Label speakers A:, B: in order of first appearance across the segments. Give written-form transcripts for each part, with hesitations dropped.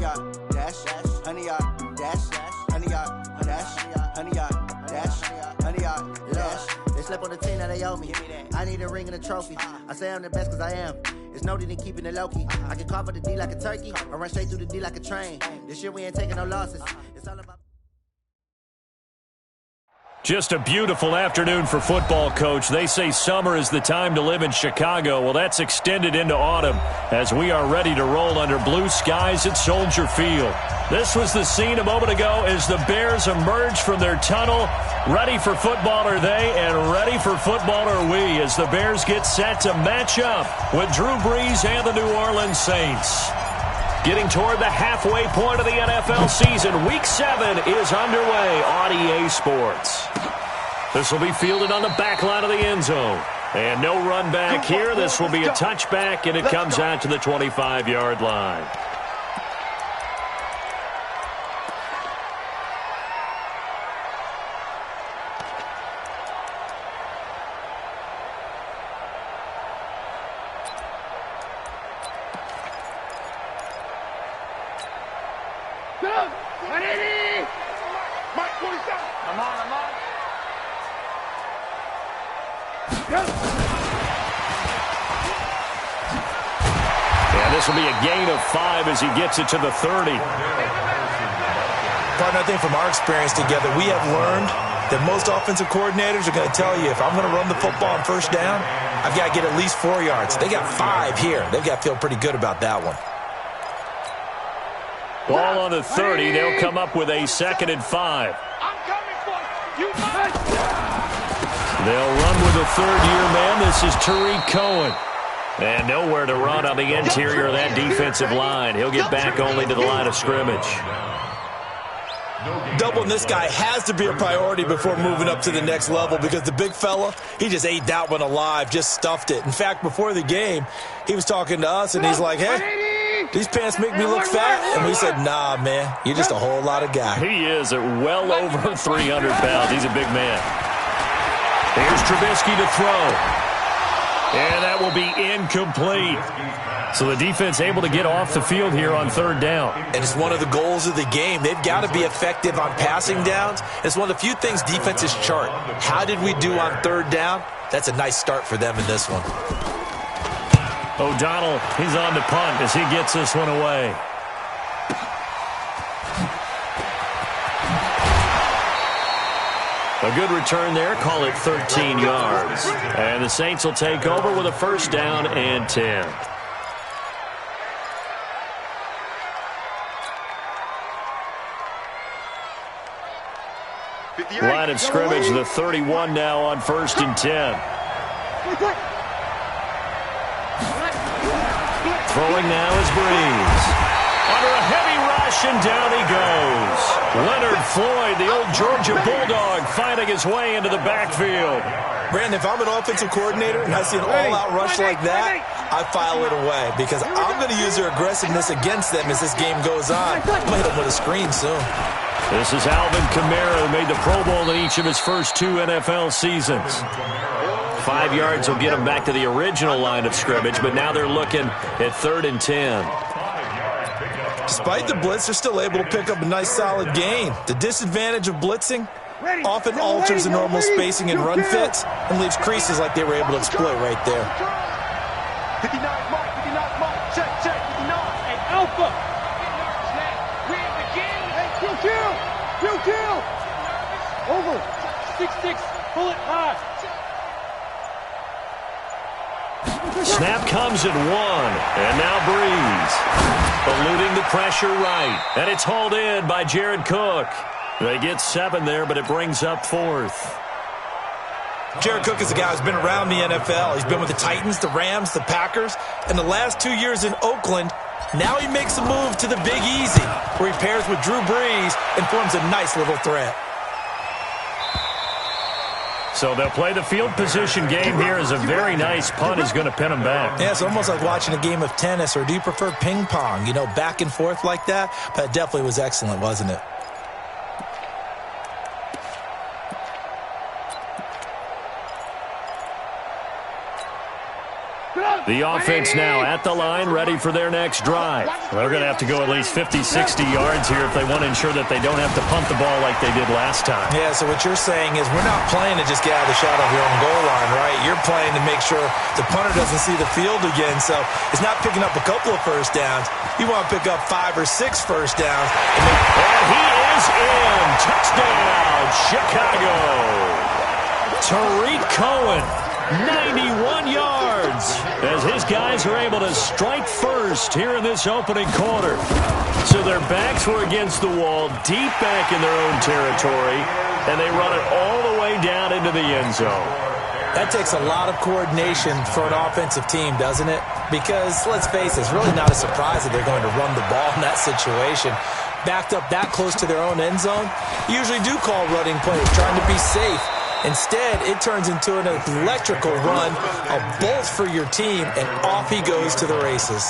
A: yard dash, 100 yard dash, 100 yard dash, 100 yard dash, 100 yard dash. They slept on the team, now they owe me. I need a ring and a trophy. I say I'm the best cause I am. It's no need in keeping it low-key. I can carve up the D like a turkey, or run straight through the D like a train. This year we ain't taking no losses. It's all about...
B: Just a beautiful afternoon for football, Coach. They say summer is the time to live in Chicago. Well, that's extended into autumn as we are ready to roll under blue skies at Soldier Field. This was the scene a moment ago as the Bears emerged from their tunnel. Ready for football are they, and ready for football are we as the Bears get set to match up with Drew Brees and the New Orleans Saints. Getting toward the halfway point of the NFL season, Week 7 is underway on EA Sports. This will be fielded on the back line of the end zone. And no run back here. This will be a touchback, and it comes out to the 25-yard line. This will be a gain of 5 as he gets it to the 30.
C: Partner, I think from our experience together, we have learned that most offensive coordinators are going to tell you, if I'm going to run the football on first down, I've got to get at least 4 yards. They got 5 here. They've got to feel pretty good about that one.
B: Ball on the 30. They'll come up with a 2nd and 5.
D: I'm coming for you.
B: They'll run with a third-year man. This is Tariq Cohen. And nowhere to run on the interior of that defensive line. He'll get back only to the line of scrimmage.
C: Doubling this guy has to be a priority before moving up to the next level because the big fella, he just ate that one alive, just stuffed it. In fact, before the game, he was talking to us, and he's like, hey, these pants make me look fat. And we said, nah, man, you're just a whole lot of guy.
B: He is at well over 300 pounds. He's a big man. Here's Trubisky to throw. And that will be incomplete. So the defense able to get off the field here on 3rd down.
C: And it's one of the goals of the game. They've got to be effective on passing downs. It's one of the few things defenses chart. How did we do on 3rd down? That's a nice start for them in this one.
B: O'Donnell, he's on the punt as he gets this one away. A good return there. Call it 13 yards. And the Saints will take over with a 1st down and 10. Line of scrimmage, the 31 now on 1st and 10. Throwing now is Brees. Under a heavy rush, and down he goes. Leonard Floyd, the old Georgia Bulldog, finding his way into the backfield.
C: Brandon, if I'm an offensive coordinator and I see an all-out rush like that, I file it away because I'm going to use their aggressiveness against them as this game goes on. I'm going to hit them with a screen soon.
B: This is Alvin Kamara, who made the Pro Bowl in each of his first 2 NFL seasons. 5 yards will get him back to the original line of scrimmage, but now they're looking at 3rd and 10.
C: Despite the blitz, they're still able to pick up a nice solid gain. The disadvantage of blitzing often alters the normal spacing and run fits and leaves creases like they were able to exploit right there.
D: 59 mark, 59 mark, check, 59. Hey, Alpha. We're in the game. Hey, kill. Over. 6-6, pull it high.
B: Snap comes at 1, and now Brees eluding the pressure right, and it's hauled in by Jared Cook. They get 7 there, but it brings up 4th.
C: Jared Cook is a guy who's been around the NFL. He's been with the Titans, the Rams, the Packers, and the last 2 years in Oakland. Now he makes a move to the Big Easy, where he pairs with Drew Brees and forms a nice little threat.
B: So they'll play the field position game here as a very nice punt is going to pin them back.
C: Yeah, it's almost like watching a game of tennis, or do you prefer ping pong? You know, back and forth like that? But it definitely was excellent, wasn't it?
D: Get up!
B: The offense now at the line, ready for their next drive. They're going to have to go at least 50, 60 yards here if they want to ensure that they don't have to punt the ball like they did last time.
C: Yeah, so what you're saying is we're not playing to just get out of the shadow of your own goal line, right? You're playing to make sure the punter doesn't see the field again. So it's not picking up a couple of first downs. You want to pick up 5 or 6 first downs.
B: And he is in. Touchdown, Chicago. Tariq Cohen. 91 yards as his guys are able to strike first here in this opening quarter. So their backs were against the wall, deep back in their own territory, and they run it all the way down into the end zone.
C: That takes a lot of coordination for an offensive team, doesn't it? Because, let's face it, it's really not a surprise that they're going to run the ball in that situation. Backed up that close to their own end zone, you usually do call running plays, trying to be safe. Instead, it turns into an electrical run, a bolt for your team, and off he goes to the races.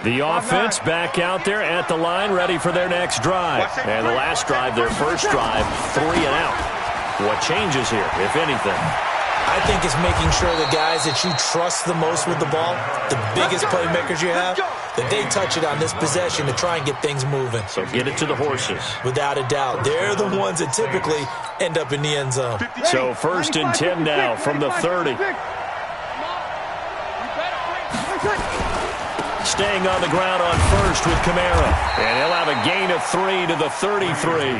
B: The offense back out there at the line, ready for their next drive. And the last drive, their first drive, 3 and out. What changes here, if anything?
C: I think it's making sure the guys that you trust the most with the ball, the biggest playmakers you have, that they touch it on this possession to try and get things moving.
B: So get it to the horses.
C: Without a doubt. They're the ones that typically end up in the end zone.
B: So 1st and 10 now from the 30. Staying on the ground on first with Kamara. And he'll have a gain of 3 to the 33.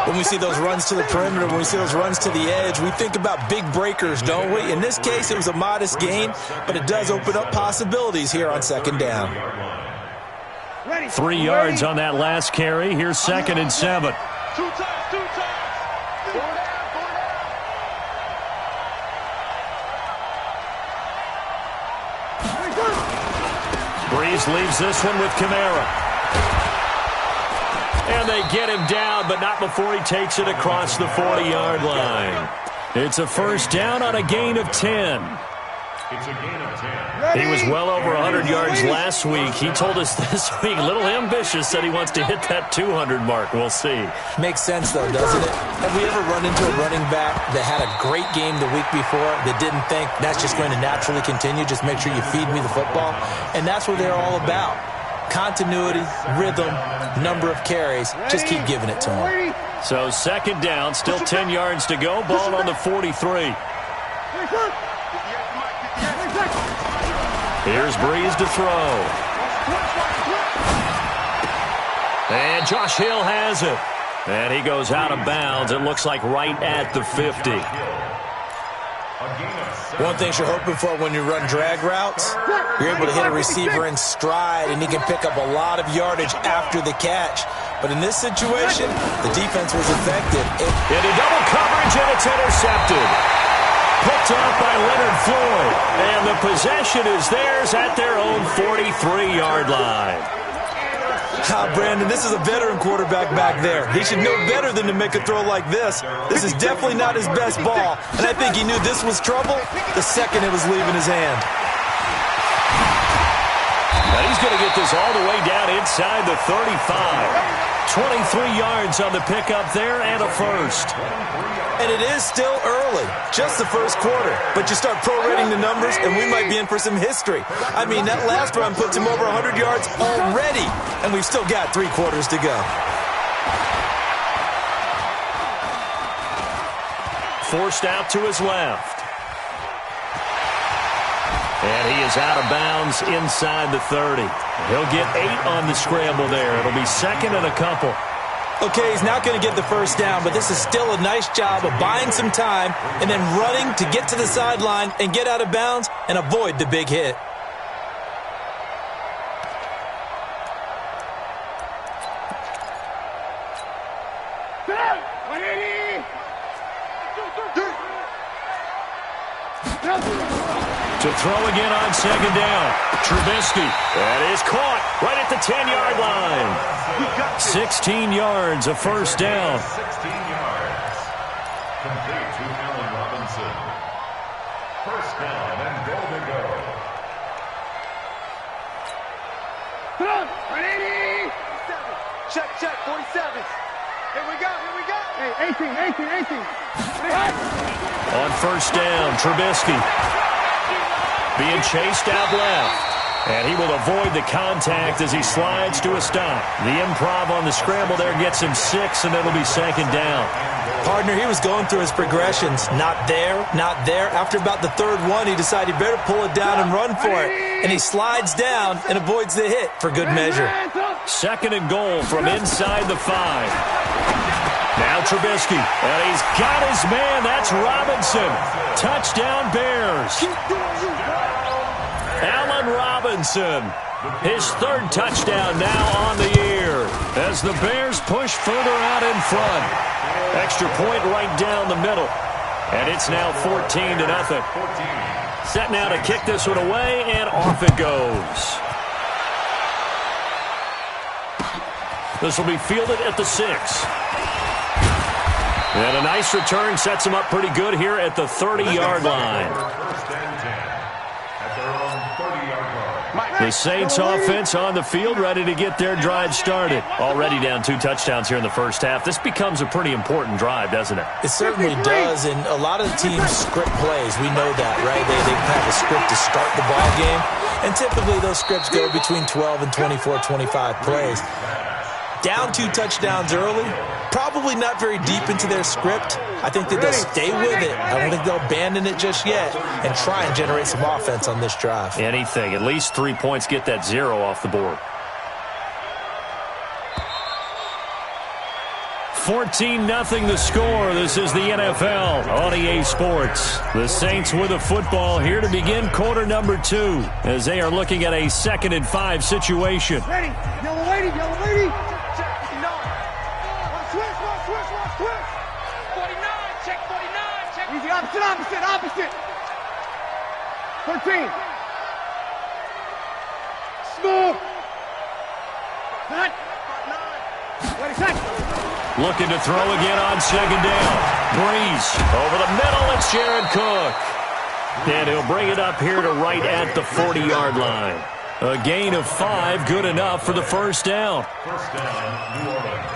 C: When we see those runs to the perimeter, when we see those runs to the edge, we think about big breakers, don't we? In this case, it was a modest gain, but it does open up possibilities here on 2nd down.
B: 3 yards on that last carry. Here's 2nd and 7.
D: 2 times, 2 times.
B: Breeze leaves this one with Kamara. And they get him down, but not before he takes it across the 40-yard line. It's a 1st down on a gain of 10. He was well over 100 yards last week. He told us this week, a little ambitious, said he wants to hit that 200 mark. We'll see.
C: Makes sense, though, doesn't it? Have we ever run into a running back that had a great game the week before that didn't think that's just going to naturally continue? Just make sure you feed me the football. And that's what they're all about. Continuity, rhythm, number of carries. Just keep giving it to him.
B: So 2nd down, still 10 yards to go. Ball on the 43. Here's Breeze to throw. And Josh Hill has it. And he goes out of bounds. It looks like right at the 50.
C: One thing you're hoping for when you run drag routes, you're able to hit a receiver in stride, and he can pick up a lot of yardage after the catch. But in this situation, the defense was effective.
B: Into double coverage, and it's intercepted. Picked off by Leonard Floyd. And the possession is theirs at their own 43-yard line.
C: Brandon, this is a veteran quarterback back there. He should know better than to make a throw like this. This is definitely not his best ball, and I think he knew this was trouble the second it was leaving his hand.
B: Now he's going to get this all the way down inside the 35. 23 yards on the pickup there and a 1st.
C: And it is still early, just the 1st quarter. But you start prorating the numbers, and we might be in for some history. I mean, that last run puts him over 100 yards already, and we've still got 3 quarters to go.
B: Forced out to his left. And he is out of bounds inside the 30. He'll get 8 on the scramble there. It'll be 2nd and a couple.
C: Okay, he's not going to get the 1st down, but this is still a nice job of buying some time and then running to get to the sideline and get out of bounds and avoid the big hit.
B: To throw again on 2nd down. Trubisky. That is caught right at the 10-yard line. 16 yards, a 1st down.
E: 16 yards. Complete to Allen Robinson. 1st down and goal to go.
D: Come on, 180. Check, 47. Here we go, here we go. Hey, 18.
B: On first down, Trubisky being chased out left. And he will avoid the contact as he slides to a stop. The improv on the scramble there gets him 6, and it'll be second down.
C: Partner, he was going through his progressions. Not there, not there. After about the third one, he decided he better pull it down and run for it. And he slides down and avoids the hit for good measure.
B: Second and goal from inside the 5. Now Trubisky, and he's got his man. That's Robinson. Touchdown Bears. Allen Robinson, his third touchdown now on the year as the Bears push further out in front. Extra point right down the middle, and it's now 14-0. Set now to kick this one away, and off it goes. This will be fielded at the 6. And a nice return sets him up pretty good here at the 30-yard line. The Saints offense on the field, ready to get their drive started. Already down 2 touchdowns here in the first half. This becomes a pretty important drive, doesn't it?
C: It certainly does, and a lot of the teams script plays. We know that, right? They have a script to start the ball game, and typically those scripts go between 12 and 24, 25 plays. Down 2 touchdowns early, probably not very deep into their script. I think that they'll stay with it. I don't think they'll abandon it just yet and try and generate some offense on this drive.
B: Anything. At least 3 points, get that 0 off the board. 14-0 the score. This is the NFL on EA Sports. The Saints with a football here to begin quarter number 2 as they are looking at a 2nd and 5 situation.
D: Ready. Yellow lady. Easy, opposite. 13. Smooth. Cut. Ready, set.
B: Looking to throw again on second down. Breeze over the middle. It's Jared Cook. And he'll bring it up here to right at the 40-yard line. A gain of 5, good enough for the first down.
E: First down, New Orleans.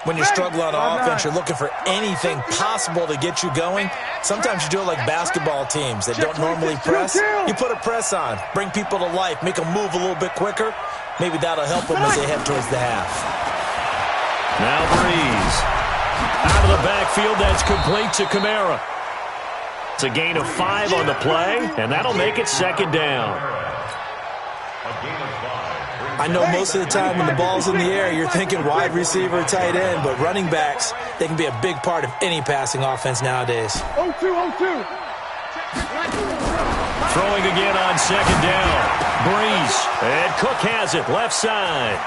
C: When you're struggling on offense, you're looking for anything possible to get you going. Sometimes you do it like basketball teams that don't normally press. You put a press on, bring people to life, make them move a little bit quicker. Maybe that'll help them as they head towards the half.
B: Now Breeze. Out of the backfield, that's complete to Kamara. It's a gain of 5 on the play, and that'll make it second down.
C: I know most of the time when the ball's in the air, you're thinking wide receiver, tight end, but running backs, they can be a big part of any passing offense nowadays.
D: 0-2.
B: Throwing again on second down. Breeze, and Cook has it, left side.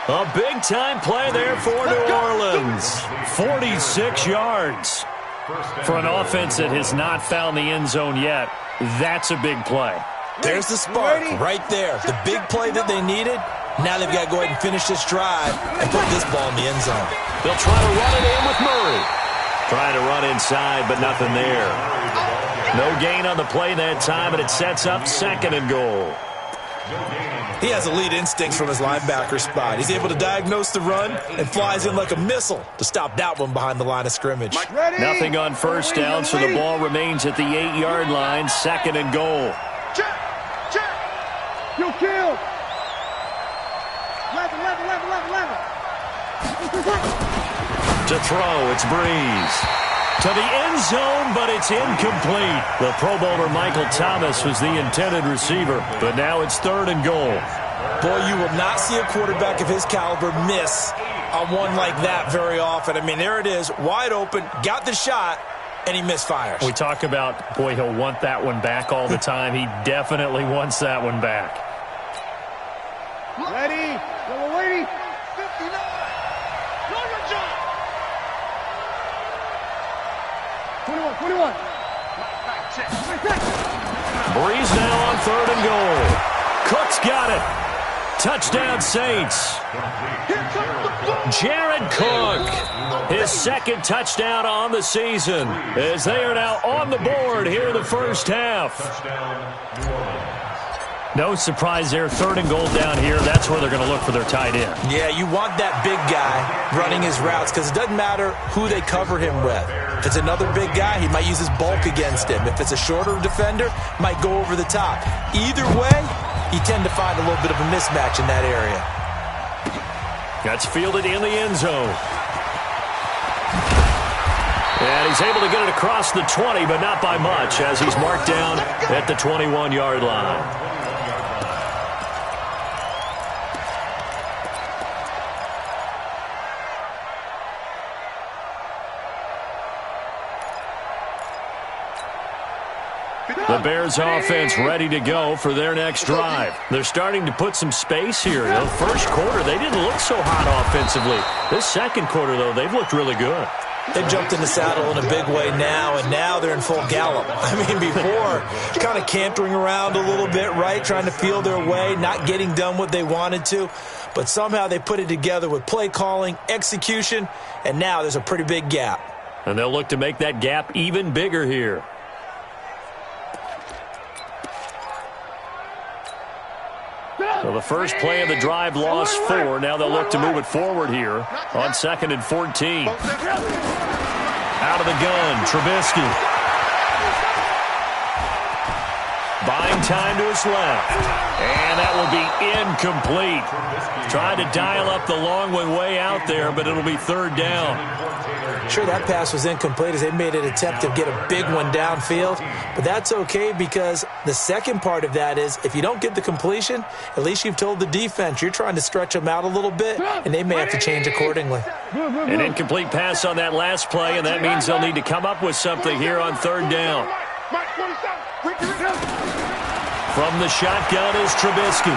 B: A big-time play there for New Orleans. 46 yards. For an offense that has not found the end zone yet, that's a big play.
C: There's the spark right there. The big play that they needed. Now they've got to go ahead and finish this drive and put this ball in the end zone.
B: They'll try to run it in with Murray. Trying to run inside, but nothing there. No gain on the play that time, and it sets up 2nd and goal.
C: He has elite instincts from his linebacker spot. He's able to diagnose the run and flies in like a missile to stop that one behind the line of scrimmage.
B: Nothing on first down, so the ball remains at the 8-yard line, 2nd and goal.
D: Check. You kill. 11.
B: To throw, it's Breeze. To the end zone, but it's incomplete. The Pro Bowler Michael Thomas was the intended receiver, but now it's 3rd and goal.
C: Boy, you will not see a quarterback of his caliber miss on one like that very often. I mean, there it is, wide open, got the shot, and he misfires.
B: We talk about, boy, he'll want that one back all the time. He definitely wants that one back.
D: Ready. Yellow lady. 59. Norman John. 21.
B: Breeze now on 3rd and goal. Cook's got it. Touchdown Saints. Jared Cook, his 2nd touchdown on the season, as they are now on the board here in the first half. No surprise there. 3rd and goal down here. That's where they're going to look for their tight end.
C: Yeah, you want that big guy running his routes because it doesn't matter who they cover him with. If it's another big guy, he might use his bulk against him. If it's a shorter defender, might go over the top. Either way, you tend to find a little bit of a mismatch in that area.
B: That's fielded in the end zone. And he's able to get it across the 20, but not by much, as he's marked down at the 21-yard line. The Bears offense ready to go for their next drive. They're starting to put some space here. The first quarter, they didn't look so hot offensively. This second quarter, though, they've looked really good.
C: They jumped in the saddle in a big way now, and now they're in full gallop. I mean, before, kind of cantering around a little bit, right, trying to feel their way, not getting done what they wanted to. But somehow they put it together with play calling, execution, and now there's a pretty big gap.
B: And they'll look to make that gap even bigger here. So the first play of the drive lost 4. Now they'll look to move it forward here on 2nd and 14. Out of the gun, Trubisky. Buying time to his left. And that will be incomplete. Tried to dial up the long one way out there, but it'll be 3rd down.
C: Sure, that pass was incomplete as they made an attempt to get a big one downfield. But that's okay because the second part of that is if you don't get the completion, at least you've told the defense you're trying to stretch them out a little bit, and they may have to change accordingly.
B: An incomplete pass on that last play, and that means they'll need to come up with something here on 3rd down. From the shotgun is Trubisky.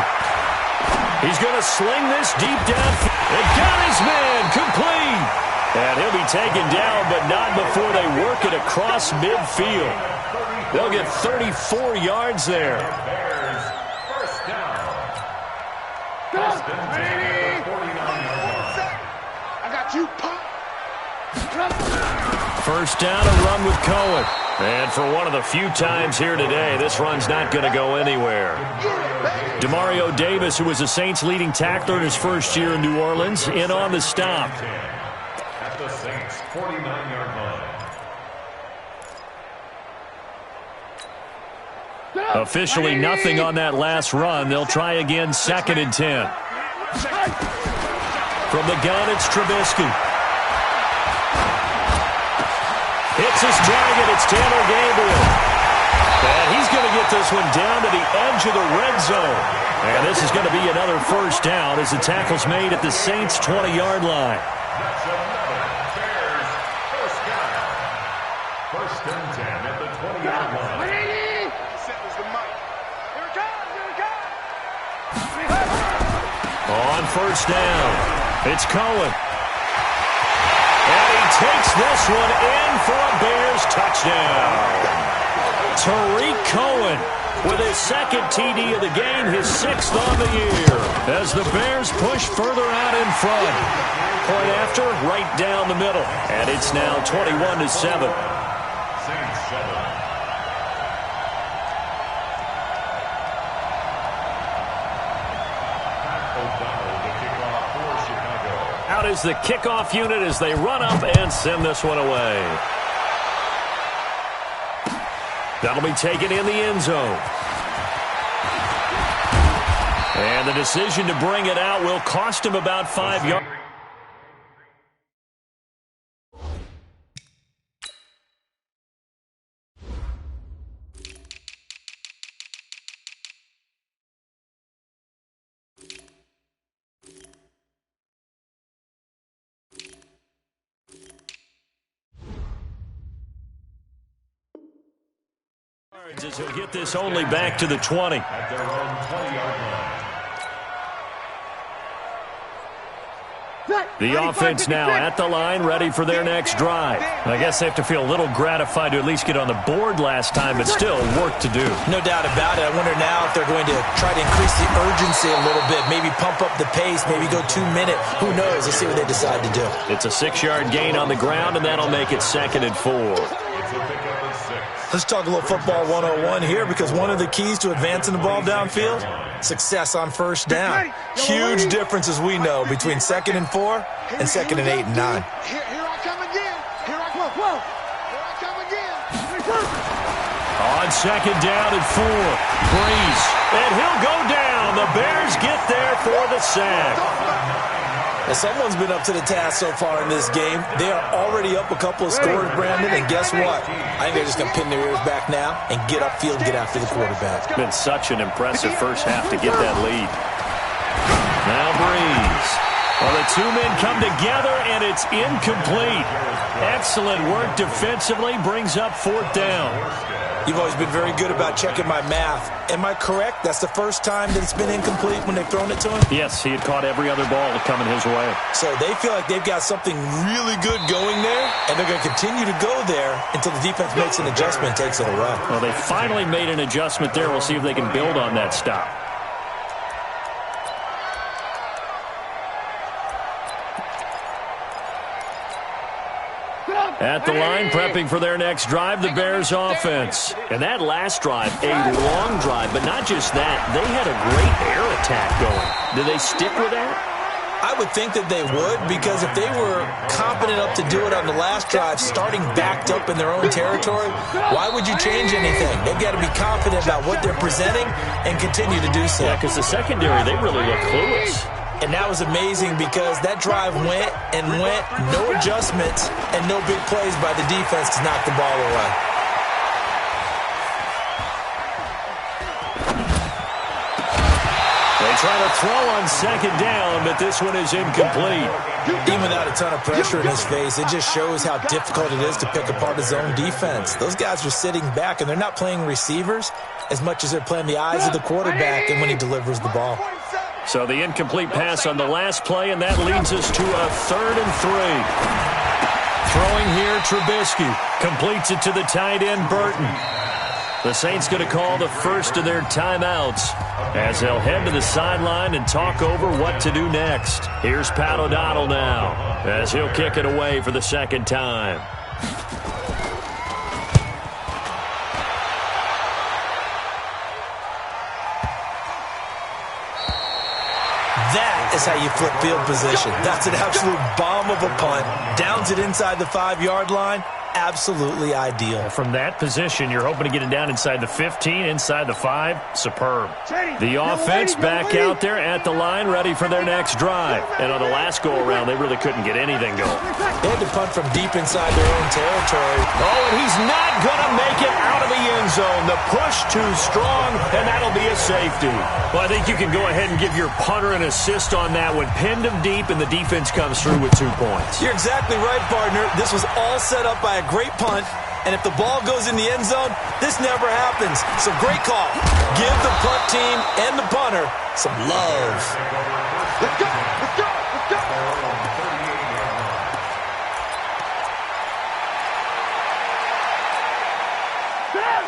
B: He's going to sling this deep down. It got his man complete. And he'll be taken down, but not before they work it across midfield. They'll get 34 yards there.
E: First down. First and 10 at the 49-yard line.
D: I got you, pop.
B: First down, a run with Cohen. And for one of the few times here today, this run's not going to go anywhere. Demario Davis, who was the Saints' leading tackler in his first year in New Orleans, in on the stop.
E: At the Saints' 49-yard line.
B: Officially nothing on that last run. They'll try again 2nd and 10. From the gun, it's Trubisky. Hits his target. It's Taylor Gabriel. And he's going to get this one down to the edge of the red zone. And this is going to be another first down as the tackle's made at the Saints' 20-yard line.
E: That's another Bears first down. First and 10 at the 20-yard line.
B: On first down, it's Cohen. And he takes this one in for a Bears touchdown. Tariq Cohen with his 2nd TD of the game, his 6th on the year. As the Bears push further out in front. Point after, right down the middle. And it's now 21-7.
E: Saints 7.
B: Out is the kickoff unit as they run up and send this one away. That'll be taken in the end zone. And the decision to bring it out will cost him about 5 yards. As he'll get this only back to the 20.
E: At their own 20-yard line.
B: The offense now at the line, ready for their next drive. I guess they have to feel a little gratified to at least get on the board last time, but still work to do.
C: No doubt about it. I wonder now if they're going to try to increase the urgency a little bit, maybe pump up the pace, maybe go 2-minute. Who knows? Let's see what they decide to do.
B: It's a 6-yard gain on the ground, and that'll make it 2nd and 4.
E: It's a pickup of 6.
C: Let's talk a little football 101 here, because one of the keys to advancing the ball downfield, success on first down. Huge difference, as we know, between 2nd and 4 and 2nd and 8 and 9.
D: Here I come again. Here I come. Here I come again.
B: On 2nd down and 4, Breeze, and he'll go down. The Bears get there for the sack.
C: Now, someone's been up to the task so far in this game. They are already up a couple of scores, Brandon, and guess what? I think they're just going to pin their ears back now and get upfield and get after the quarterback.
B: It's been such an impressive first half to get that lead. Now Breeze. Well, the two men come together, and it's incomplete. Excellent work defensively, brings up 4th down.
C: You've always been very good about checking my math. Am I correct? That's the first time that it's been incomplete when they've thrown it to him?
B: Yes, he had caught every other ball coming his way.
C: So they feel like they've got something really good going there, and they're going to continue to go there until the defense makes an adjustment and takes it away.
B: Well, they finally made an adjustment there. We'll see if they can build on that stop. At the line, prepping for their next drive, the Bears offense. And that last drive, a long drive, but not just that. They had a great air attack going. Do they stick with that?
C: I would think that they would, because if they were competent enough to do it on the last drive, starting backed up in their own territory, why would you change anything? They've got to be confident about what they're presenting and continue to do so.
B: Yeah, because the secondary, they really look clueless.
C: And that was amazing, because that drive went and went, no adjustments and no big plays by the defense to knock the ball away.
B: They try to throw on 2nd down, but this one is incomplete.
C: Even without a ton of pressure in his face, it just shows how difficult it is to pick apart his own defense. Those guys are sitting back, and they're not playing receivers as much as they're playing the eyes of the quarterback and when he delivers the ball.
B: So the incomplete pass on the last play, and that leads us to a 3rd and 3. Throwing here, Trubisky completes it to the tight end, Burton. The Saints going to call the first of their timeouts as they'll head to the sideline and talk over what to do next. Here's Pat O'Donnell now as he'll kick it away for the 2nd time.
C: That is how you flip field position. That's an absolute bomb of a punt. Downs it inside the 5-yard line. Absolutely ideal.
B: From that position, you're hoping to get it down inside the 15, inside the 5. Superb. The offense back out there at the line, ready for their next drive. And on the last go-around, they really couldn't get anything going.
C: They had to punt from deep inside their own territory.
B: Oh, and he's not going to make it out of the end zone. The push too strong, and that'll be a safety. Well, I think you can go ahead and give your punter an assist on that one. Pinned him deep, and the defense comes through with 2 points.
C: You're exactly right, partner. This was all set up by a great punt, and if the ball goes in the end zone, this never happens. So great call. Give the punt team and the punter some love.
D: Let's go! Let's go! Let's go!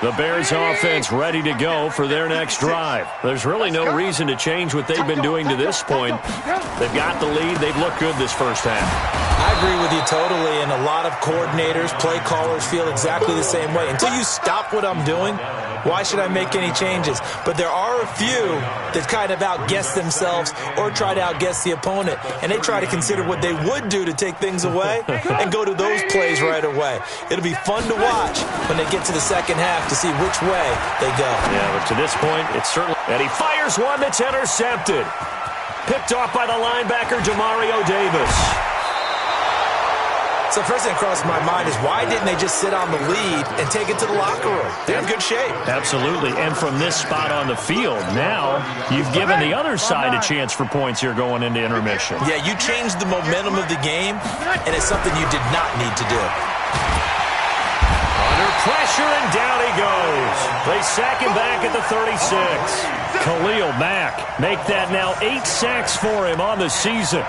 B: The Bears offense ready to go for their next drive. There's really no reason to change what they've been doing to this point. They've got the lead. They've looked good this first half.
C: I agree with you totally, and a lot of coordinators, play callers feel exactly the same way. Until you stop what I'm doing, why should I make any changes? But there are a few that kind of outguess themselves or try to outguess the opponent, and they try to consider what they would do to take things away and go to those plays right away. It'll be fun to watch when they get to the second half to see which way they go.
B: Yeah, but to this point, it's certainly... And he fires one that's intercepted. Picked off by the linebacker, Demario Davis.
C: So first thing that crossed my mind is, why didn't they just sit on the lead and take it to the locker room? They're in good shape.
B: Absolutely. And from this spot on the field, now you've given the other side a chance for points here going into intermission.
C: Yeah, you changed the momentum of the game, and it's something you did not need to do.
B: Under pressure, and down he goes. They sack him back at the 36. Khalil Mack make that now 8 sacks for him on the season.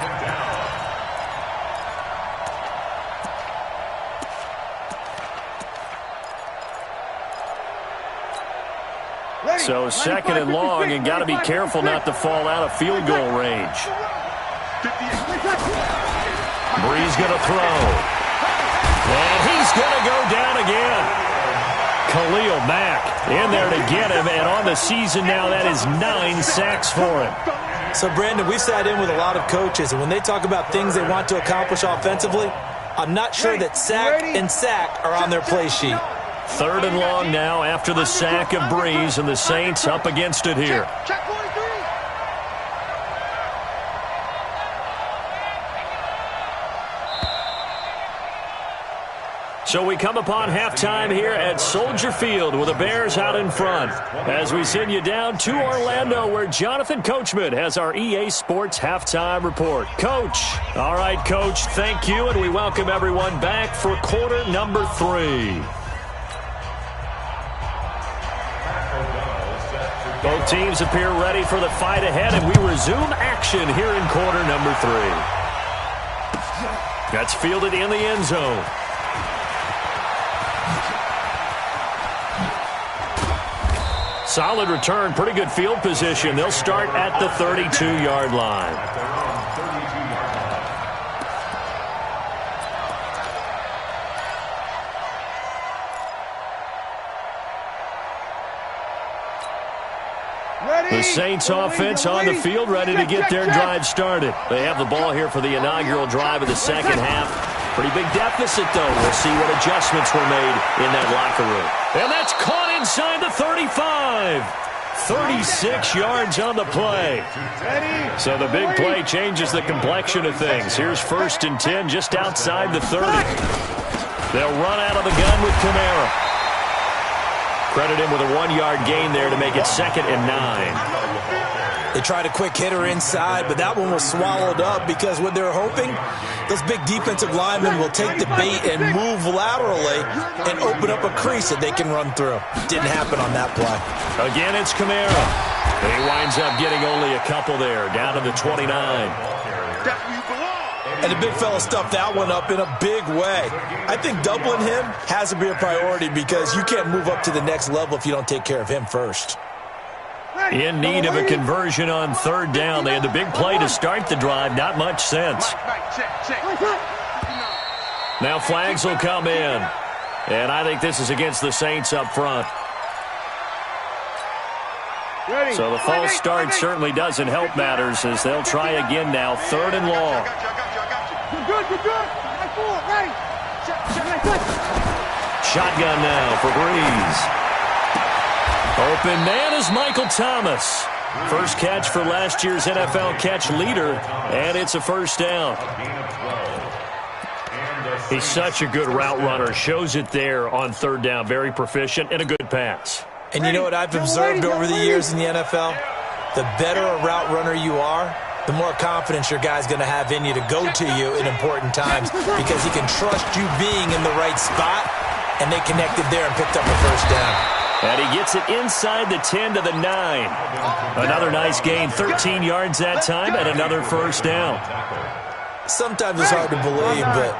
B: So 2nd and long, and got to be careful not to fall out of field goal range. Breeze going to throw. And he's going to go down again. Khalil Mack in there to get him, and on the season now, that is 9 sacks for him.
C: So, Brandon, we've sat in with a lot of coaches, and when they talk about things they want to accomplish offensively, I'm not sure that sack and sack are on their play sheet.
B: 3rd and long now after the sack of Breeze, and the Saints up against it here. So we come upon halftime here at Soldier Field with the Bears out in front as we send you down to Orlando where Jonathan Coachman has our EA Sports halftime report. Coach. All right, Coach, thank you, and we welcome everyone back for quarter number 3. Both teams appear ready for the fight ahead, and we resume action here in quarter number 3. That's fielded in the end zone. Solid return, pretty good field position. They'll start at the 32-yard line. The Saints offense on the field, ready to get their drive started. They have the ball here for the inaugural drive of the second half. Pretty big deficit, though. We'll see what adjustments were made in that locker room. And that's caught inside the 35. 36 yards on the play. So the big play changes the complexion of things. Here's 1st and 10 just outside the 30. They'll run out of the gun with Kamara. Credit him with a 1-yard gain there to make it 2nd and 9.
C: They tried a quick hitter inside, but that one was swallowed up because what they're hoping, those big defensive linemen will take the bait and move laterally and open up a crease that they can run through. Didn't happen on that play.
B: Again, it's Kamara. He winds up getting only a couple there, down to the 29.
C: And the big fella stuffed that one up in a big way. I think doubling him has to be a priority because you can't move up to the next level if you don't take care of him first.
B: In need of a conversion on 3rd down. They had the big play to start the drive. Not much sense. Now flags will come in. And I think this is against the Saints up front. So the false start certainly doesn't help matters as they'll try again now. 3rd and long. Shotgun now for Breeze. Open man is Michael Thomas. First catch for last year's NFL catch leader, and it's a 1st down. He's such a good route runner. Shows it there on 3rd down. Very proficient and a good pass.
C: And you know what I've observed over the years in the NFL? The better a route runner you are, the more confidence your guy's going to have in you to go to you in important times because he can trust you being in the right spot, and they connected there and picked up a 1st down.
B: And he gets it inside the 10 to the 9. Another nice gain, 13 yards that time, and another 1st down.
C: Sometimes it's hard to believe, but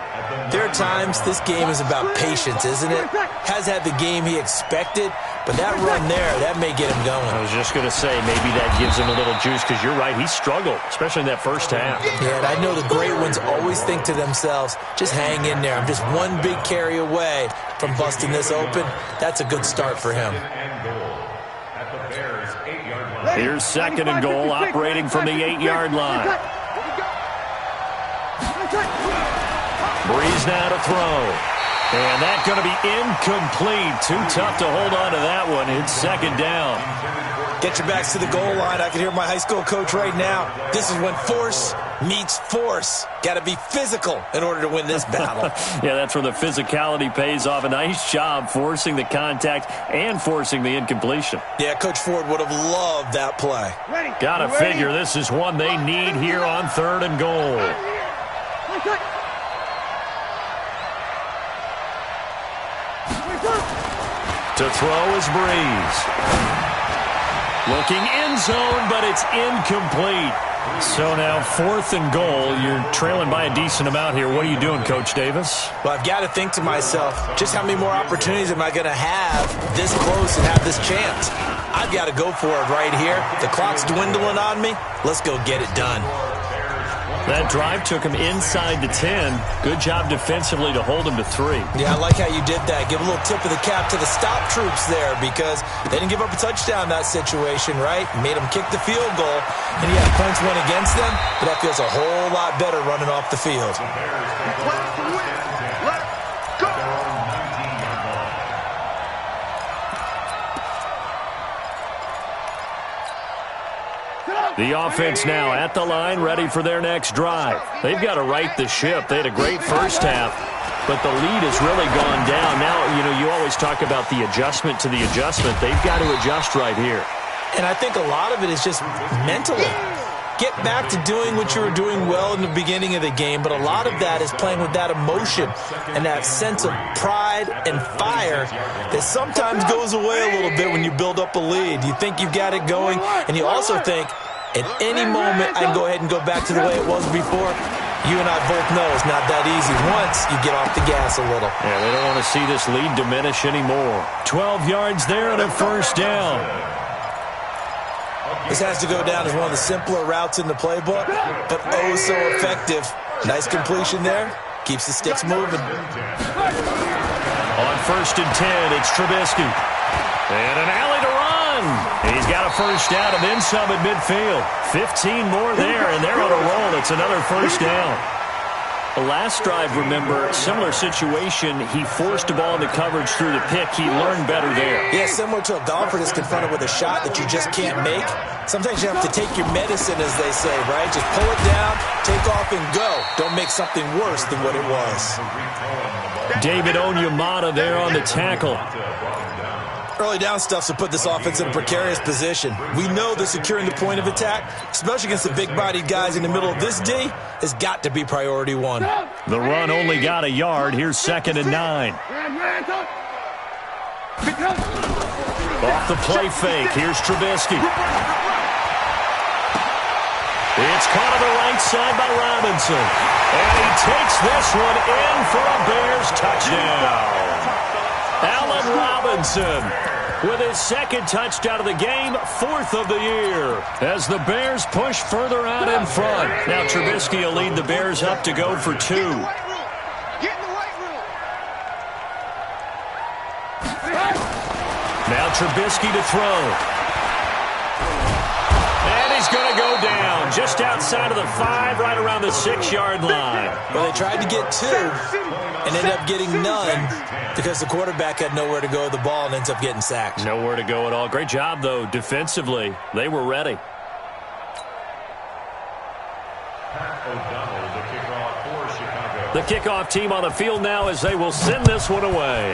C: there are times this game is about patience, isn't it? Has had the game he expected, but that run there, that may get him going.
B: I was just going to say, maybe that gives him a little juice because you're right, he struggled, especially in that 1st half.
C: Yeah, and I know the great ones always think to themselves, just hang in there. I'm just one big carry away from busting this open. That's a good start for him.
B: Here's 2nd and goal, operating from the 8-yard line. Breeze now to throw. And that's going to be incomplete. Too tough to hold on to that one. It's 2nd down.
C: Get your backs to the goal line. I can hear my high school coach right now. This is when force meets force. Got to be physical in order to win this battle.
B: Yeah, that's where the physicality pays off. A nice job forcing the contact and forcing the incompletion.
C: Yeah, Coach Ford would have loved that play.
B: Got to figure this is one they need here on 3rd and goal. To throw is Breeze. Looking end zone, but it's incomplete. So now 4th and goal. You're trailing by a decent amount here. What are you doing, Coach Davis?
C: Well, I've got to think to myself, just how many more opportunities am I going to have this close and have this chance? I've got to go for it right here. The clock's dwindling on me. Let's go get it done.
B: That drive took him inside the 10. Good job defensively to hold him to 3.
C: Yeah, I like how you did that. Give a little tip of the cap to the stop troops there because they didn't give up a touchdown in that situation, right? Made them kick the field goal, and yeah, points went against them, but that feels a whole lot better running off the field.
B: The offense now at the line, ready for their next drive. They've got to right the ship. They had a great first half, but the lead has really gone down. Now, you always talk about the adjustment to the adjustment. They've got to adjust right here.
C: And I think a lot of it is just mentally. Get back to doing what you were doing well in the beginning of the game, but a lot of that is playing with that emotion and that sense of pride and fire that sometimes goes away a little bit when you build up a lead. You think you've got it going, and you also think, at any moment, I can go ahead and go back to the way it was before. You and I both know it's not that easy once you get off the gas a little.
B: Yeah, they don't want to see this lead diminish anymore. 12 yards there on a first down.
C: This has to go down as one of the simpler routes in the playbook, but oh so effective. Nice completion there. Keeps the sticks moving.
B: On first and 10, it's Trubisky. And an alley to run. He's got a first down and then some at midfield. 15 more there, and they're on a roll. It's another first down. The last drive, remember, similar situation. He forced a ball into coverage through the pick. He learned better there.
C: Yeah, similar to a golfer that's confronted with a shot that you just can't make. Sometimes you have to take your medicine, as they say, right? Just pull it down, take off, and go. Don't make something worse than what it was.
B: David Onyemata there on the tackle.
C: Early down stuff to put this offense in a precarious position. We know that securing the point of attack, especially against the big-bodied guys in the middle of this D, has got to be priority one.
B: The run only got a yard. Here's 2nd and 9. Off the play fake. Here's Trubisky. It's caught on the right side by Robinson. And he takes this one in for a Bears touchdown. Allen Robinson with his 2nd touchdown of the game, 4th of the year, as the Bears push further out in front. Now Trubisky will lead the Bears up to go for 2. Now Trubisky to throw. And he's going to go down just outside of the 5, right around the 6-yard line.
C: Well, they tried to get 2 and ended up getting none because the quarterback had nowhere to go with the ball and ends up getting sacked.
B: Nowhere to go at all. Great job, though, defensively. They were ready. The kickoff team on the field now as they will send this one away.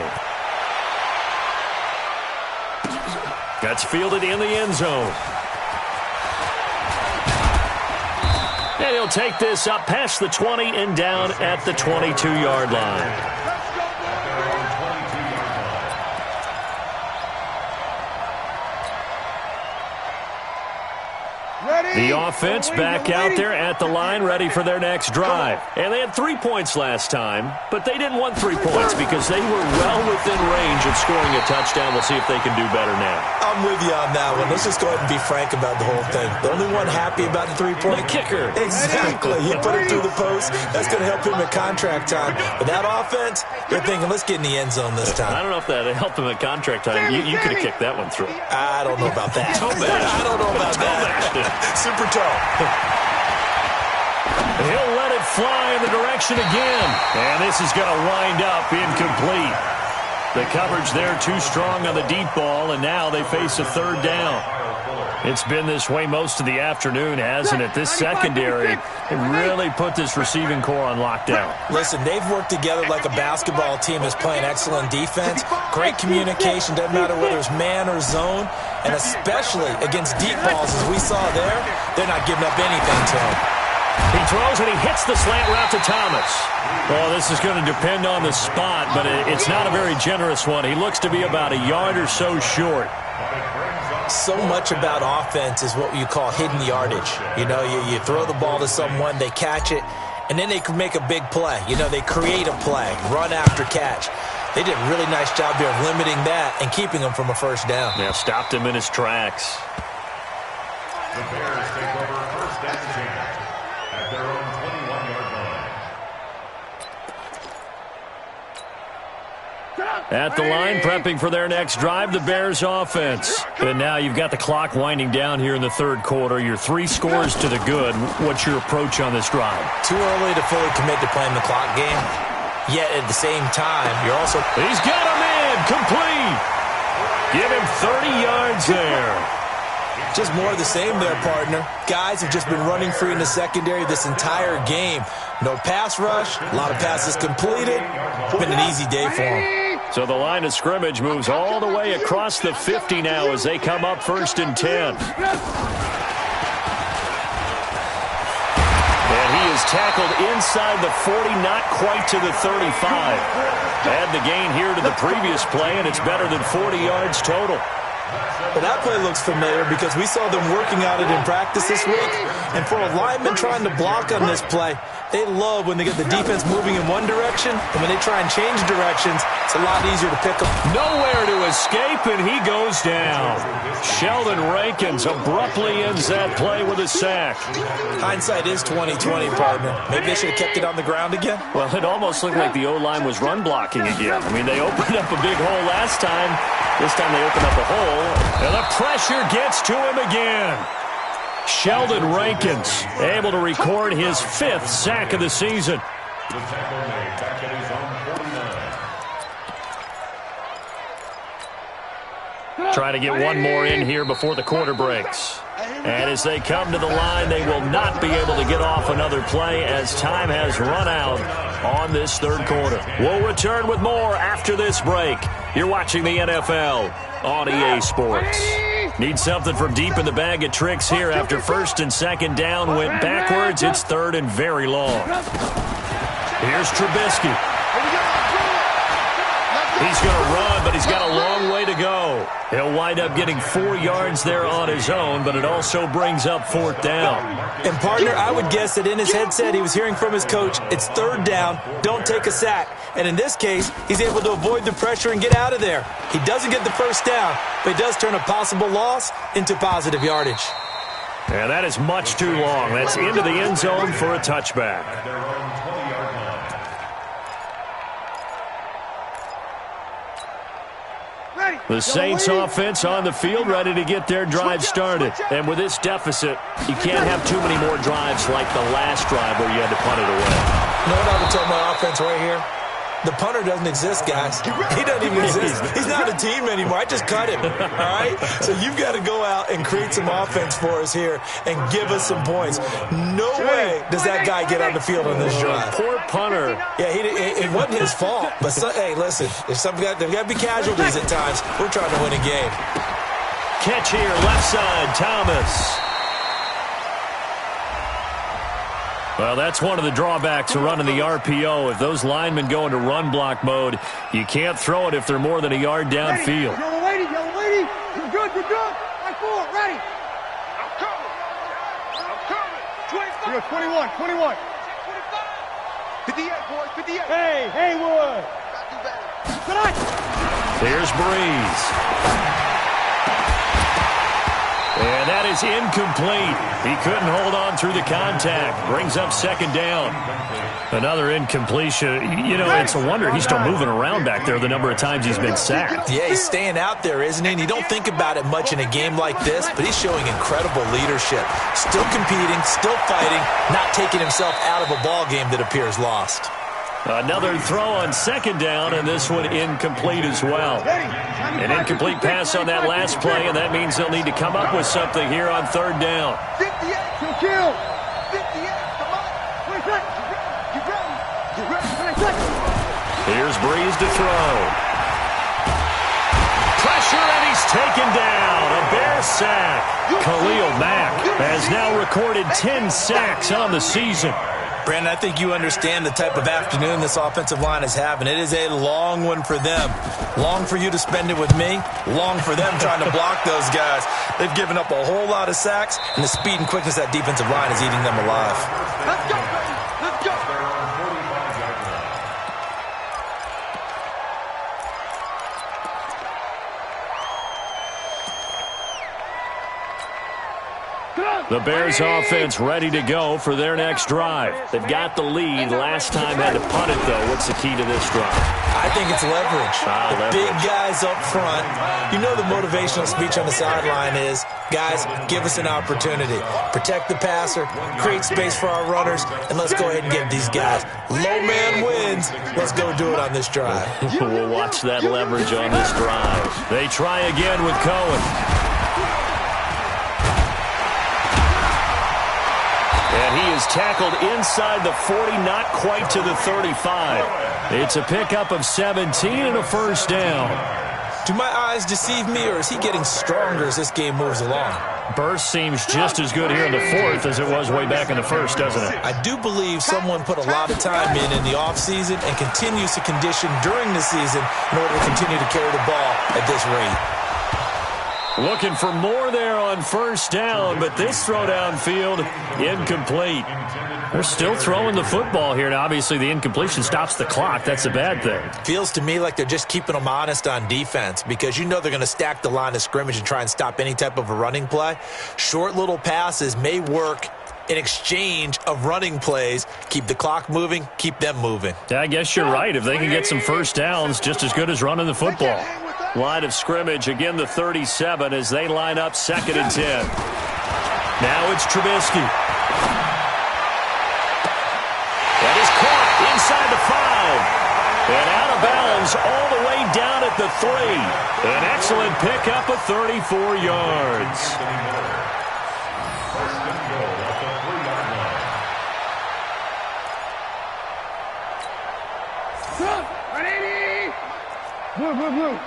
B: That's fielded in the end zone. And he'll take this up past the 20 and down at the 22-yard line. The offense back out there at the line, ready for their next drive. And they had 3 points last time, but they didn't want 3 points because they were well within range of scoring a touchdown. We'll see if they can do better now.
C: I'm with you on that one. Let's just go ahead and be frank about the whole thing. The only one happy about the 3-point?
B: The kicker.
C: Exactly. He put it through the post. That's going to help him at contract time. But that offense, they're thinking, let's get in the end zone this time.
B: I don't know if that helped him at contract time. You could have kicked that one through.
C: I don't know about that. I don't know about that. Super toe.
B: He'll let it fly in the direction again. And this is going to wind up incomplete. The coverage there too strong on the deep ball, and now they face a 3rd down. It's been this way most of the afternoon, hasn't it? This secondary really put this receiving core on lockdown.
C: Listen, they've worked together like a basketball team that's playing excellent defense. Great communication, doesn't matter whether it's man or zone. And especially against deep balls, as we saw there, they're not giving up anything to him.
B: He throws and he hits the slant route to Thomas. Well, this is going to depend on the spot, but it's not a very generous one. He looks to be about a yard or so short.
C: So much about offense is what you call hidden yardage. You know, you throw the ball to someone, they catch it, and then they can make a big play. You know, they create a play, run after catch. They did a really nice job here of limiting that and keeping him from a first down.
B: Yeah, stopped him in his tracks.
E: The Bears take over first and 10 at their own 20.
B: At the line, prepping for their next drive, the Bears offense. And now you've got the clock winding down here in the third quarter. You're 3 scores to the good. What's your approach on this drive?
C: Too early to fully commit to playing the clock game. Yet at the same time, you're also...
B: He's got him in. Complete. Give him 30 yards there.
C: Just more of the same there, partner. Guys have just been running free in the secondary this entire game. No pass rush, a lot of passes completed. It's been an easy day for them.
B: So the line of scrimmage moves all the way across the 50 now as they come up 1st and 10. And he is tackled inside the 40, not quite to the 35. Add the gain here to the previous play, and it's better than 40 yards total.
C: Well, that play looks familiar because we saw them working out it in practice this week. And for a lineman trying to block on this play, they love when they get the defense moving in one direction, and when they try and change directions, it's a lot easier to pick them.
B: Nowhere to escape, and he goes down. Sheldon Rankins abruptly ends that play with a sack.
C: Hindsight is 20/20, partner. Maybe they should have kept it on the ground again.
B: Well, it almost looked like the O-line was run blocking again. I mean, they opened up a big hole last time. This time they opened up a hole, and the pressure gets to him again. Sheldon Rankins able to record his 5th sack of the season.
E: The tackle made back at his own 49.
B: Trying to get one more in here before the quarter breaks. And as they come to the line, they will not be able to get off another play as time has run out on this third quarter. We'll return with more after this break. You're watching the NFL on EA Sports. Need something from deep in the bag of tricks here after 1st and 2nd down went backwards. It's 3rd and very long. Here's Trubisky. He's going to run, but he's got a long way to go. He'll wind up getting 4 yards there on his own, but it also brings up 4th down.
C: And, partner, I would guess that in his headset he was hearing from his coach, it's 3rd down, don't take a sack. And in this case, he's able to avoid the pressure and get out of there. He doesn't get the 1st down, but he does turn a possible loss into positive yardage.
B: And that is much too long. That's into the end zone for a touchback.
E: At their own 20-yard line.
B: The Saints offense on the field ready to get their drive started. And with this deficit, you can't have too many more drives like the last drive where you had to punt it away.
C: You know what I would tell my offense right here? The punter doesn't exist, guys. He doesn't even exist. He's not a team anymore. I just cut him, all right? So you've got to go out and create some offense for us here and give us some points. No way does that guy get on the field on this drive.
B: Poor punter.
C: Yeah, it wasn't his fault. But, hey, listen, there's got to be casualties at times. We're trying to win a game.
B: Catch here, left side, Thomas. Well, that's one of the drawbacks of running the RPO. If those linemen go into run block mode, you can't throw it if they're more than a yard downfield.
D: Yellow lady, you're good, you're good. Right forward, ready. I'm coming. 21. 58, boys, 58. Hey, Haywood. Good night.
B: Here's Breeze. And that is incomplete. He couldn't hold on through the contact. Brings up 2nd down. Another incompletion. You know, it's a wonder he's still moving around back there the number of times he's been sacked.
C: Yeah, he's staying out there, isn't he? And you don't think about it much in a game like this, but he's showing incredible leadership. Still competing, still fighting, not taking himself out of a ball game that appears lost.
B: Another throw on 2nd down, and this one incomplete as well. An incomplete pass on that last play, and that means they'll need to come up with something here on 3rd down.
D: 58, kill. 58, come on. 20 seconds. Get ready. 20 seconds.
B: Here's Breeze to throw. Pressure, and he's taken down. A Bear sack. Khalil Mack has now recorded 10 sacks on the season.
C: Brandon, I think you understand the type of afternoon this offensive line is having. It is a long one for them. Long for you to spend it with me. Long for them trying to block those guys. They've given up a whole lot of sacks, and the speed and quickness of that defensive line is eating them alive.
D: Let's go, baby. Let's go.
B: The Bears offense ready to go for their next drive. They've got the lead. Last time had to punt it, though. What's the key to this drive?
C: I think it's leverage.
B: Leverage.
C: Big guys up front. You know the motivational speech on the sideline is, guys, give us an opportunity. Protect the passer, create space for our runners, and let's go ahead and give these guys. Low man wins. Let's go do it on this drive.
B: We'll watch that leverage on this drive. They try again with Cohen. And he is tackled inside the 40, not quite to the 35. It's a pickup of 17 and a first down.
C: Do my eyes deceive me, or is he getting stronger as this game moves along?
B: Burst seems just as good here in the fourth as it was way back in the first, doesn't it?
C: I do believe someone put a lot of time in the offseason and continues to condition during the season in order to continue to carry the ball at this rate.
B: Looking for more there on first down, but this throw downfield, incomplete. They're still throwing the football here, and obviously the incompletion stops the clock. That's a bad thing.
C: Feels to me like they're just keeping them honest on defense because you know they're going to stack the line of scrimmage and try and stop any type of a running play. Short little passes may work in exchange of running plays. Keep the clock moving, keep them moving.
B: Yeah, I guess you're right. If they can get some first downs, just as good as running the football. Line of scrimmage, again the 37 as they line up 2nd and 10. Now it's Trubisky. That is caught inside the 5. And out of bounds all the way down at the 3. An excellent pickup of 34 yards.
E: First and goal at the 3-yard line.
D: 180. Blue, blue, blue.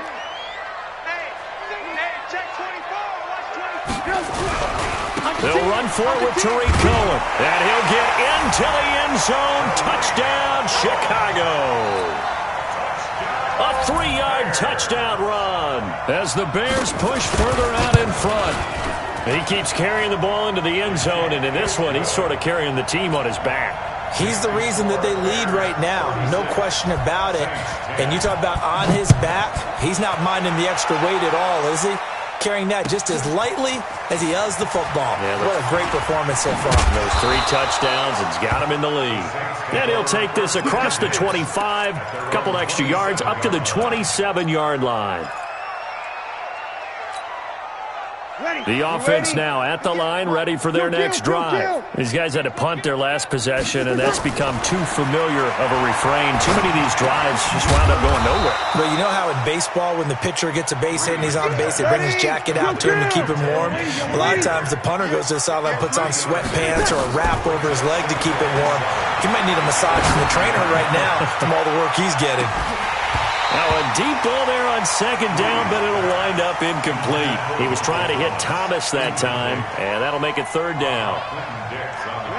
B: They'll run for it with Tariq Cohen. And he'll get into the end zone. Touchdown, Chicago. A 3-yard touchdown run as the Bears push further out in front. He keeps carrying the ball into the end zone, and in this one, he's sort of carrying the team on his back.
C: He's the reason that they lead right now, no question about it. And you talk about on his back, he's not minding the extra weight at all, is he? Carrying that just as lightly as he does the football. Yeah, what a great performance so far.
B: Those 3 touchdowns, it's got him in the lead. And he'll take this across the 25, a couple extra yards, up to the 27-yard line. The offense now at the line, ready for their next drive. These guys had to punt their last possession, and that's become too familiar of a refrain. Too many of these drives just wound up going nowhere.
C: But you know how in baseball, when the pitcher gets a base hit and he's on base, they bring his jacket out to him to keep him warm? A lot of times the punter goes to the sideline, puts on sweatpants or a wrap over his leg to keep it warm. He might need a massage from the trainer right now from all the work he's getting.
B: Now a deep ball there on 2nd down, but it'll wind up incomplete. He was trying to hit Thomas that time, and that'll make it 3rd down.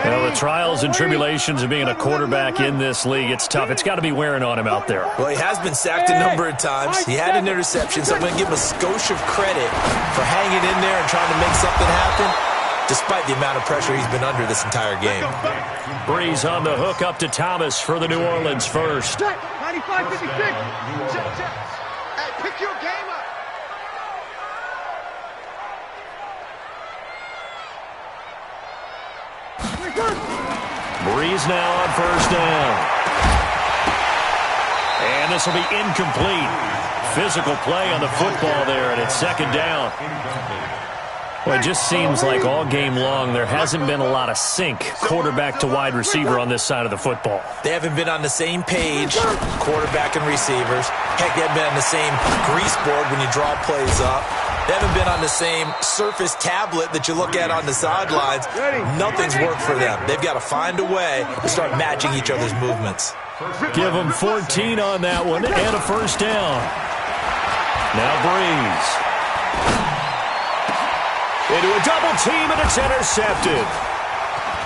B: Well, the trials and tribulations of being a quarterback in this league, it's tough. It's got to be wearing on him out there.
C: Well, he has been sacked a number of times. He had an interception, so I'm going to give him a skosh of credit for hanging in there and trying to make something happen, despite the amount of pressure he's been under this entire game.
B: Breeze on the hook up to Thomas for the New Orleans first.
D: 95-56. Hey, pick your game up.
B: Breeze now on 1st down. And this will be incomplete. Physical play on the football there, and it's 2nd down. Well, it just seems like all game long there hasn't been a lot of sync quarterback to wide receiver on this side of the football.
C: They haven't been on the same page, quarterback and receivers. Heck, they haven't been on the same grease board when you draw plays up. They haven't been on the same Surface tablet that you look at on the sidelines. Nothing's worked for them. They've got to find a way to start matching each other's movements.
B: Give them 14 on that one and a 1st down. Now Breeze. Into a double team, and it's intercepted.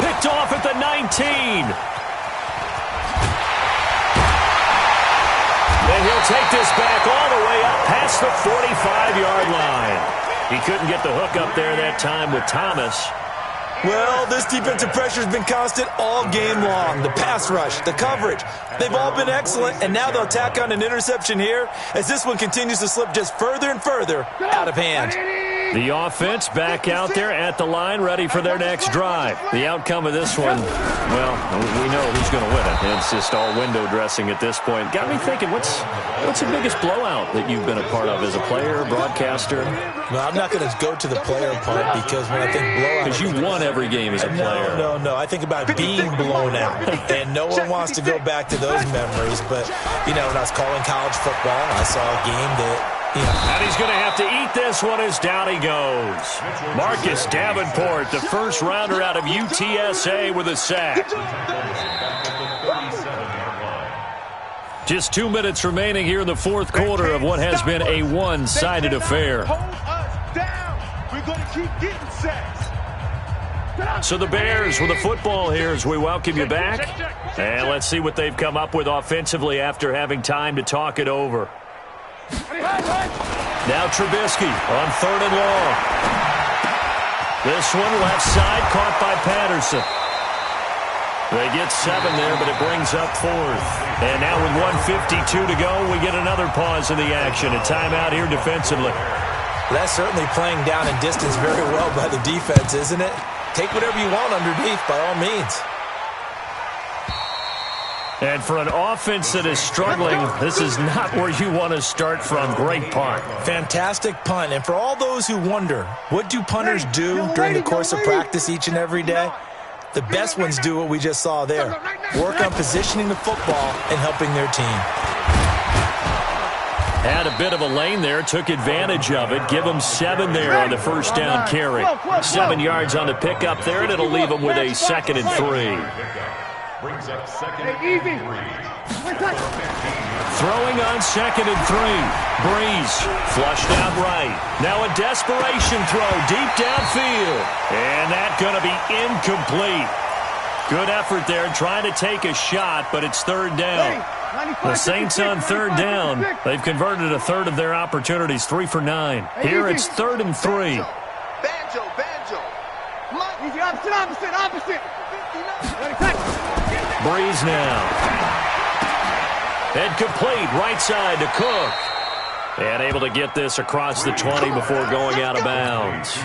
B: Picked off at the 19. And he'll take this back all the way up past the 45-yard line. He couldn't get the hook up there that time with Thomas.
C: Well, this defensive pressure has been constant all game long. The pass rush, the coverage, they've all been excellent, and now they'll tack on an interception here as this one continues to slip just further and further out of hand.
B: The offense back out there at the line, ready for their next drive. The outcome of this one, well, we know who's going to win it. It's just all window dressing at this point. Got me thinking, what's the biggest blowout that you've been a part of as a player, broadcaster?
C: Well, I'm not going to go to the player part because when I think blowout...
B: Because you won every game as a player.
C: No. I think about being blown out. And no one wants to go back to those memories. But, you know, when I was calling college football, I saw a game that...
B: And he's going to have to eat this one as down he goes. Marcus Davenport, the first rounder out of UTSA with a sack. Just 2 minutes remaining here in the fourth quarter of what has been a one-sided affair.
D: Hold us down. We're going to keep getting sacks.
B: So the Bears with the football here as we welcome you back. And let's see what they've come up with offensively after having time to talk it over. Now Trubisky on 3rd and long. This one left side caught by Patterson. They get 7 there, but it brings up 4th. And now with 1:52 to go, we get another pause in the action. A timeout here defensively.
C: That's certainly playing down in distance very well by the defense, isn't it? Take whatever you want underneath by all means.
B: And for an offense that is struggling, this is not where you want to start from. Great punt.
C: Fantastic punt. And for all those who wonder, what do punters do during the course of practice each and every day? The best ones do what we just saw there. Work on positioning the football and helping their team.
B: Had a bit of a lane there, took advantage of it. Give them 7 there on the first down carry. 7 yards on the pickup there, and it'll leave them with a 2nd and 3.
E: Brings up 2nd and 3.
B: Throwing on 2nd and 3. Breeze flushed out right. Now a desperation throw deep downfield. And that's going to be incomplete. Good effort there trying to take a shot, but it's 3rd down. The Saints on 3rd down. They've converted a third of their opportunities, 3 for 9. Here it's 3rd and 3.
D: Banjo. Opposite.
B: Breeze now. And complete right side to Cook. And able to get this across the 20 before going out of bounds.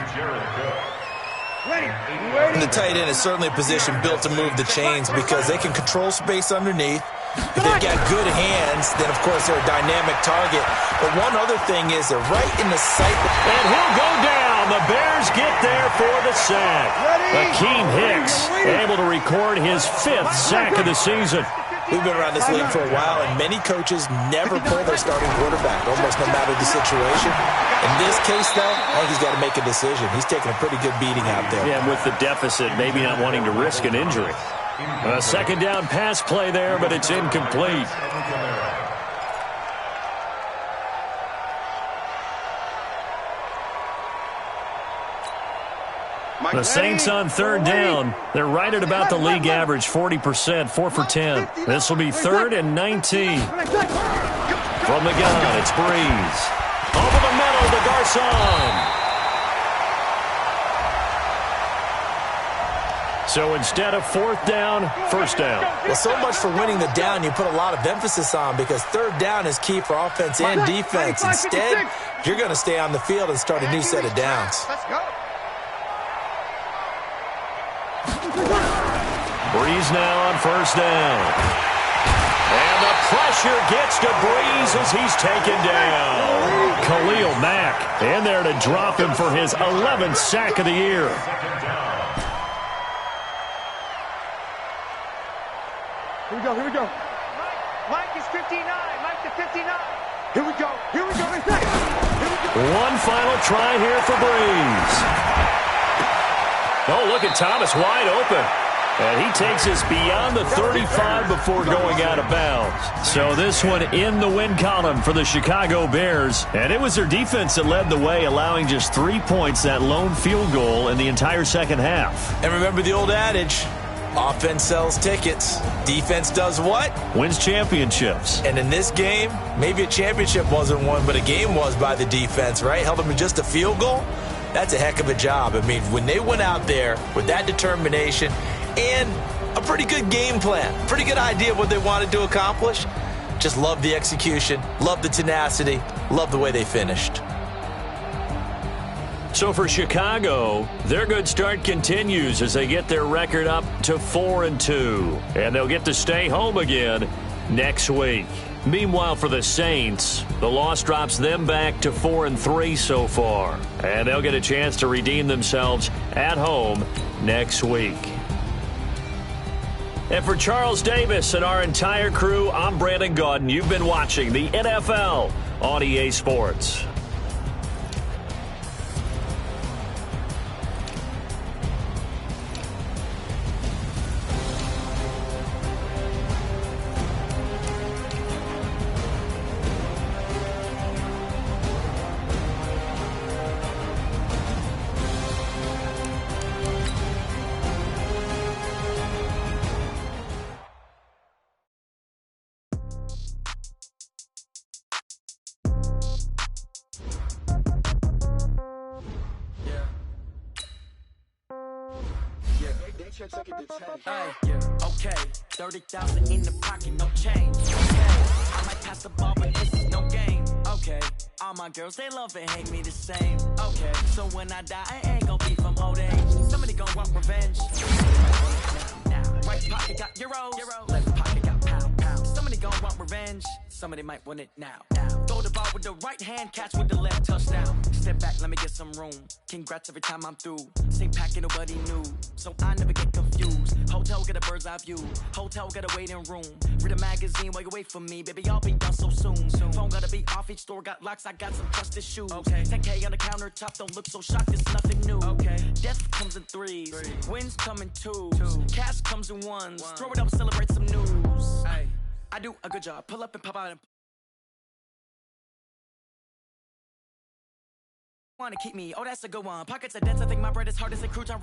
C: And the tight end is certainly a position built to move the chains because they can control space underneath. If they've got good hands, then, of course, they're a dynamic target. But one other thing is they're right in the sight.
B: And he'll go down. The Bears get there for the sack. Akeem Hicks able to record his 5th sack of the season.
C: We've been around this league for a while, and many coaches never pull their starting quarterback, almost no matter the situation. In this case, though, I think he's got to make a decision. He's taking a pretty good beating out there.
B: Yeah, with the deficit, maybe not wanting to risk an injury. A 2nd down pass play there, but it's incomplete. The Saints on 3rd down. They're right at about the league average, 40%, 4 for 10. This will be 3rd and 19. From the gun, it's Breeze. Over the middle to Garcon. So instead of 4th down, 1st down.
C: Well, so much for winning the down you put a lot of emphasis on because 3rd down is key for offense and defense. Instead, you're going to stay on the field and start a new set of downs.
D: Let's go.
B: Breeze now on 1st down. And the pressure gets to Breeze as he's taken down. Khalil Mack in there to drop him for his 11th sack of the year.
D: Here we go. Mike is 59. Mike to 59. Here we go.
B: One final try here for Breeze. Oh, look at Thomas wide open. And he takes us beyond the 35 before going out of bounds. So this one in the win column for the Chicago Bears. And it was their defense that led the way, allowing just 3 points, that lone field goal in the entire second half.
C: And remember the old adage, offense sells tickets. Defense does what?
B: Wins championships.
C: And in this game, maybe a championship wasn't won, but a game was by the defense, right? Held them to just a field goal. That's a heck of a job. I mean, when they went out there with that determination and a pretty good game plan, pretty good idea of what they wanted to accomplish, just love the execution, love the tenacity, love the way they finished.
B: So for Chicago, their good start continues as they get their record up to 4-2. And they'll get to stay home again next week. Meanwhile, for the Saints, the loss drops them back to 4-3 so far. And they'll get a chance to redeem themselves at home next week. And for Charles Davis and our entire crew, I'm Brandon Gaudin. You've been watching the NFL on EA Sports.
F: Hey, yeah, okay, 30,000 in the pocket, no change. Okay, I might pass the ball, but this is no game. Okay, all my girls, they love and hate me the same. Okay, so when I die, I ain't gon' be from old age. Somebody gon' want revenge. Now, right pocket got euros, left pocket got pound. Somebody gon' want revenge. Somebody might want it now. Throw the ball with the right hand, catch with the left, touchdown. Step back, let me get some room. Congrats every time I'm through. Same packet, nobody knew, so I never get confused. Hotel get a bird's eye view. Hotel got a waiting room. Read a magazine while you wait for me, baby. I'll be done so soon. Phone gotta be off, each store got locks. I got some trusted shoes. Okay. 10K on the countertop, don't look so shocked. It's nothing new. Okay. Death comes in threes. Wins come in twos. Cash comes in ones. Throw it up, celebrate some news. Hey. I do a good job. Pull up and pop out and wanna keep me. Oh, that's a good one. Pockets are dense. I think my bread is hard as a crouton.